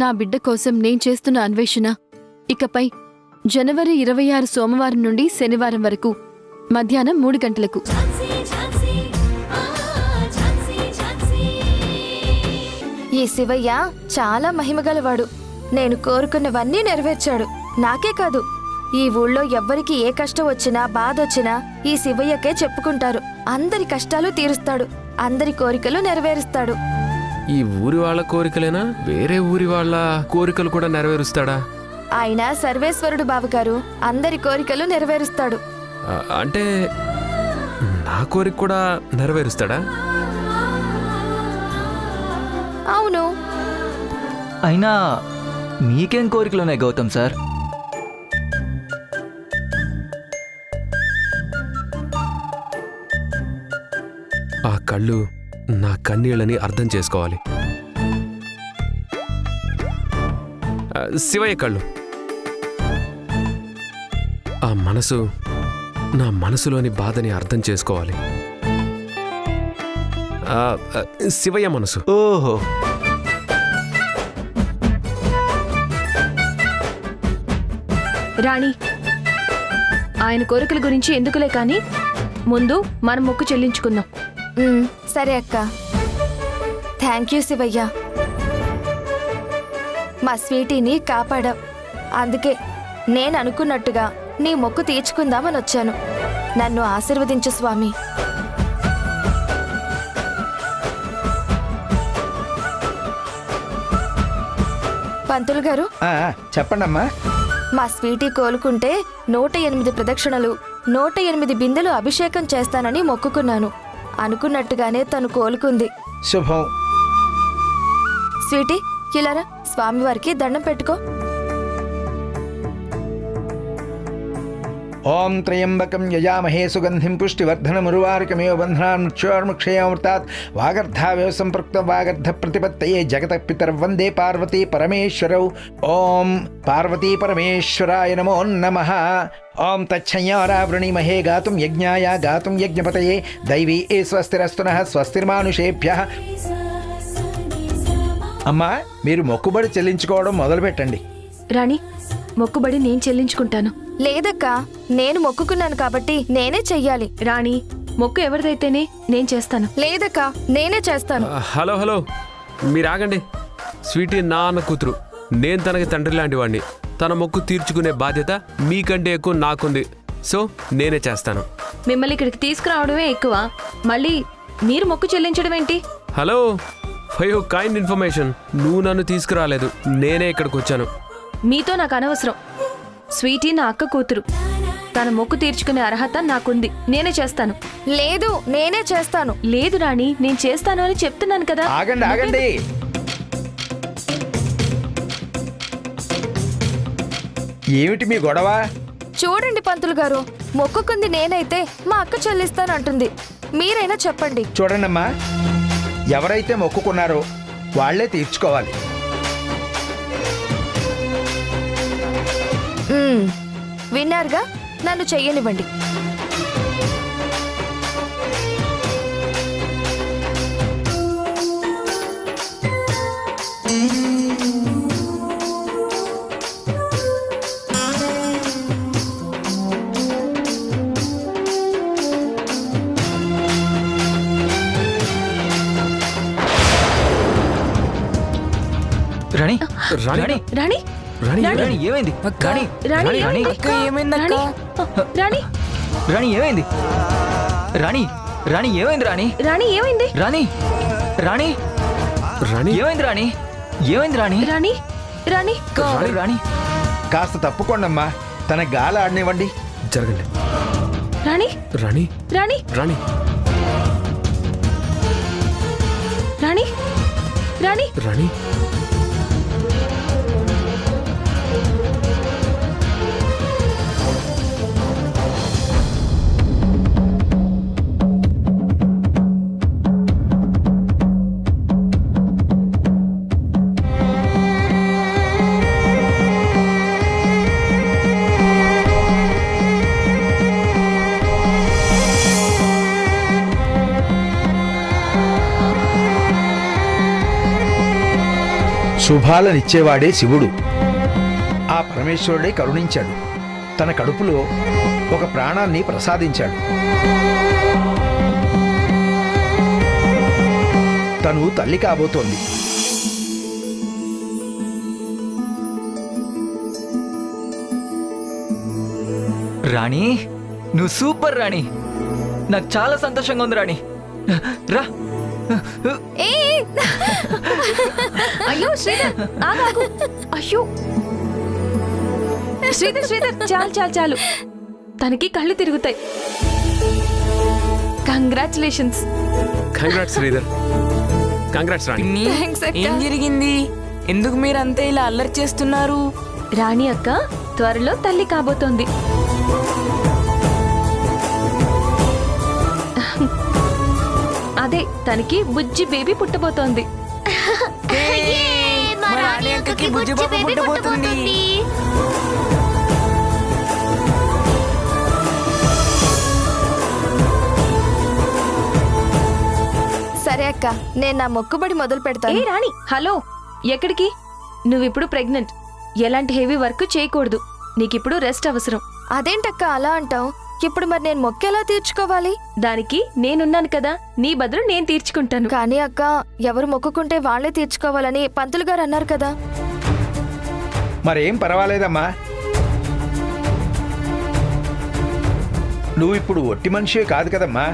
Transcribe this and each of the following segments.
నా బిడ్డ కోసం నేను చేస్తున్న అన్వేషణ ఇకపై జనవరి 26 సోమవారం నుండి శనివారం వరకు మధ్యాహ్నం 3 గంటలకు. ఈ శివయ్య చాలా మహిమగలవాడు. నేను కోరుకున్నవన్నీ నెరవేర్చాడు. నాకే కాదు, ఈ ఊళ్ళో ఎవ్వరికి ఏ కష్టం వచ్చినా బాధొచ్చినా ఈ శివయ్యకే చెప్పుకుంటారు. అందరి కష్టాలు తీరుస్తాడు, అందరి కోరికలు నెరవేరుస్తాడు. ఈ ఊరి వాళ్ళ కోరికలేనా, వేరే ఊరి వాళ్ళ కోరికలు కూడా నెరవేరుస్తాడా? ఆయన సర్వేశ్వరుడు బావగారు, అందరి కోరికలు నెరవేరుస్తాడు. అంటే నా కోరిక కూడా నెరవేరుస్తాడా? అవును. అయినా మీకేం కోరికలున్నాయి గౌతమ్ సార్? ఆ కళ్ళు నా కన్నీళ్ళని అర్థం చేసుకోవాలి. శివయ్య కళ్ళు, ఆ మనసు నా మనసులోని బాధని అర్థం చేసుకోవాలి. శివయ్య మనసు. ఓహో, రాణి, ఆయన కోరికల గురించి ఎందుకులే కాని ముందు మనం మొక్కు చెల్లించుకుందాం. సరే అక్క. థ్యాంక్ యూ శివయ్య, మా స్వీటీని కాపాడావు. అందుకే నేను అనుకున్నట్టుగా నీ మొక్కు తీర్చుకుందామని వచ్చాను. నన్ను ఆశీర్వదించు స్వామి. పంతులు గారు, చెప్పండమ్మా. మా స్వీటీ కోలుకుంటే 108 ప్రదక్షిణలు 108 బిందెలు అభిషేకం చేస్తానని మొక్కుకున్నాను. అనుకున్నట్టుగానే తను కోలుకుంది. శుభం. స్వీటీ, ఇలారా, స్వామివారికి దండం పెట్టుకో. ఓం త్రయంబకం యజామహే సుగంధిం పుష్టివర్ధనముర్వారుకమేవ బంధనాన్ మృత్యోర్ముక్షయామృతాత్ వాగర్ధావేవ సంపృక్త వాగర్ధ ప్రతిపత్తయే జగత పితర్వందే పార్వతీ పరమేశ్వరౌ. ఓం పార్వతీ పరమేశ్వరాయ నమో నమః. ఓం తచ్చయ్యారావృణీమహే గాతుం యజ్ఞాయ గాతుం యజ్ఞపతయే దైవీ ఏ స్వస్తిరస్తునః స్వస్తిర్మానుషేభ్యః. అమ్మా, మీరు మొక్కుబడి చెల్లించుకోవడం మొదలుపెట్టండి. రాణి, మొక్కుబడి నేను చెల్లించుకుంటాను. లేదక్కా, నేను మొక్కుకున్నాను కాబట్టి నేనే చెయ్యాలి. రాణి, మొక్కు ఎవరిదైతేనే నేను చేస్తాను. లేదక్కా, నేనే చేస్తాను. హలో హలో, మీరు ఆగండి. స్వీటీ నా అన్న కూతురు, నేను తనకి తండ్రి లాంటి వాడిని. తన మొక్కు తీర్చుకునే బాధ్యత మీకంటే ఎక్కువ నాకుంది. సో నేనే చేస్తాను. మిమ్మల్ని ఇక్కడికి తీసుకురావడమే ఎక్కువ, మళ్ళీ మీరు మొక్కు చెల్లించడం ఏంటి? Hello, for your kind information, నువ్వు నన్ను తీసుకురాలేదు, నేనే ఇక్కడికి వచ్చాను. మీతో నాకు అనవసరం. స్వీటీ నా అక్క కూతురు, తన మొక్కు తీర్చుకునే అర్హత నాకుంది. నేనే చేస్తాను. లేదు, నేనే చేస్తాను. లేదు రాణి, నేను చేస్తాను అని చెప్తున్నాను కదా. ఆగండి ఆగండి. ఏమిటి మీ గొడవ? చూడండి పంతులు గారు, మొక్కుకుంది నేనైతే మా అక్క చెల్లిస్తానంటుంది. మీరైనా చెప్పండి. చూడండమ్మా, ఎవరైతే మొక్కుకున్నారో వాళ్లే తీర్చుకోవాలి. విన్నారుగా, నన్ను చెయ్యనివ్వండి. రాణి, రాణి, రాణి, రాణి, రాణి, ఏమైంది? రాణి, రాణి, రాణి, రాణి, రాణి, ఏమైంది? రాణి, రాణి, ఏమైంది? రాణి, రాణి, ఏమైంది? రాణి, రాణి, రాణి, ఏమైంది? రాణి, ఏమైంది? రాణి, రాణి, రాణి, రాణి, కాస్త తప్పుకోండమ్మా, తన గాలి ఆడనివ్వండి. జరగండి. రాణి, రాణి, రాణి, రాణి, రాణి, రాణి, రాణి. శుభాలనిచ్చేవాడే శివుడు. ఆ పరమేశ్వరుడే కరుణించాడు. తన కడుపులో ఒక ప్రాణాన్ని ప్రసాదించాడు. తను తల్లి కాబోతోంది. రాణి, నువ్వు సూపర్ రాణి. నాకు చాలా సంతోషంగా ఉంది రాణి. రా. అయ్యో శ్రీధర్ ఆగాగు. అయ్యో శ్రీధర్ చాలు చాలు చాలు, తనకి కళ్ళు తిరుగుతాయి. కంగ్రాచులేషన్స్. కంగ్రాట్స్ శ్రీధర్. కంగ్రాట్స్ రాణి. పిన్ని, Thanks అక్క. ఏం జరిగింది? ఎందుకు మీరంతా ఇలా అల్లరి చేస్తున్నారు? రాణి అక్క త్వరలో తల్లి కాబోతోంది. అదే తనకి బుజ్జి బేబీ పుట్టబోతోంది. మా రాణి అక్కకి బుజ్జి బాబు పుట్టబోతుంది. సరే అక్క, నేను నా మొక్కుబడి మొదలు పెడతాను. ఏ రాణి, హలో, ఎక్కడికి? నువ్విప్పుడు ప్రెగ్నెంట్. ఎలాంటి హెవీ వర్క్ చేయకూడదు. నీకిప్పుడు రెస్ట్ అవసరం. అదేంటక్క అలా అంటావు? ఇప్పుడు మరి నేను మొక్కెలా తీర్చుకోవాలి? దానికి నేనున్నాను కదా, నీ బదులు నేను తీర్చుకుంటాను. కానీ అక్క, ఎవరు మొక్కుకుంటే వాళ్లే తీర్చుకోవాలని పంతులు గారు అన్నారు కదా. మరేం పర్వాలేదమ్మా. నువ్వు ఇప్పుడు ఒట్టి మనిషే కాదు కదమ్మా.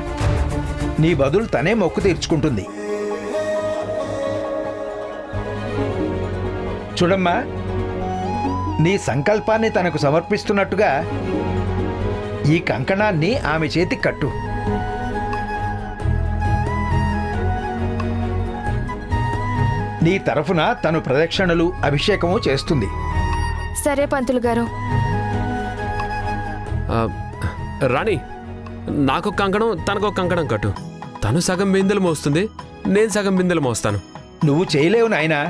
నీ బదులు తనే మొక్కు తీర్చుకుంటుంది. చూడమ్మా, నీ సంకల్పాన్ని తనకు సమర్పిస్తున్నట్టుగా ఈ కంకణాన్ని ఆమె చేతికి కట్టు. నీ తరఫున తను ప్రదక్షిణలు అభిషేకము చేస్తుంది. సరే పంతులు గారు. ఆ, రాణి, నాకు కంకణం తనకు కంకణం కట్టు. తను సగం బిందెలు మోస్తుంది, నేను సగం బిందెలు మోస్తాను. నువ్వు చేయలేవు నాయనా,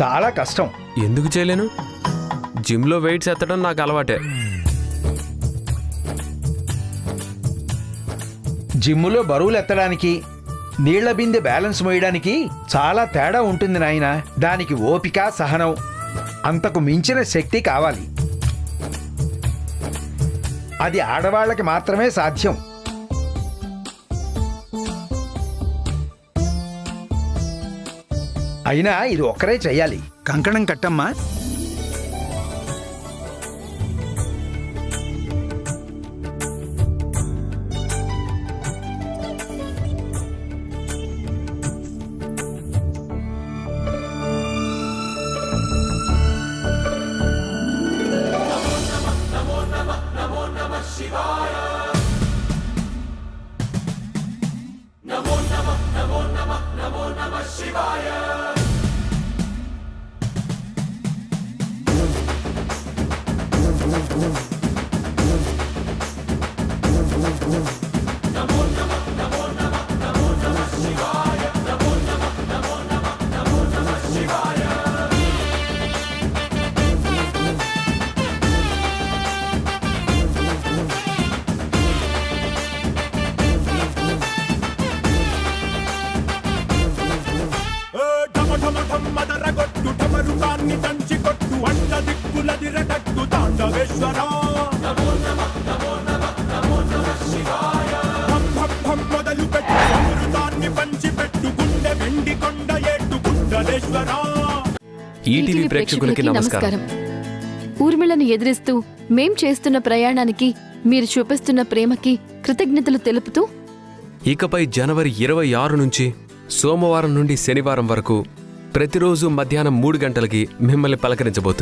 చాలా కష్టం. ఎందుకు చేయలేను? జిమ్లో వెయిట్స్ ఎత్తడం నాకు అలవాటే. జిమ్ములో బరువులు ఎత్తడానికి, నీళ్ల బిందె బ్యాలెన్స్ మోయడానికి చాలా తేడా ఉంటుంది నాయనా. దానికి ఓపిక, సహనం, అంతకు మించిన శక్తి కావాలి. అది ఆడవాళ్ళకి మాత్రమే సాధ్యం. అయినా ఇది ఒక్కరే చెయ్యాలి. కంకణం కట్టమ్మా. మదరగొట్టు టమరుకాన్ని దంచి కొట్టు అంట దిక్కులదిరగట్టు తాండవేశ్వరా మొదలు పెట్టు అమృతాన్ని పంచి పెట్టు గుండె వెండి కొండ ఏట్టు గుండలేశ్వరా. ఈటీవీ ప్రేక్షకులకి నమస్కారం. ఊర్మిళను ఎదిరిస్తూ మేం చేస్తున్న ప్రయాణానికి మీరు చూపిస్తున్న ప్రేమకి కృతజ్ఞతలు తెలుపుతూ ఇకపై జనవరి 26 నుంచి సోమవారం నుండి శనివారం వరకు ప్రతిరోజు మధ్యాహ్నం 3 గంటలకి మిమ్మల్ని పలకరించబోతుంది.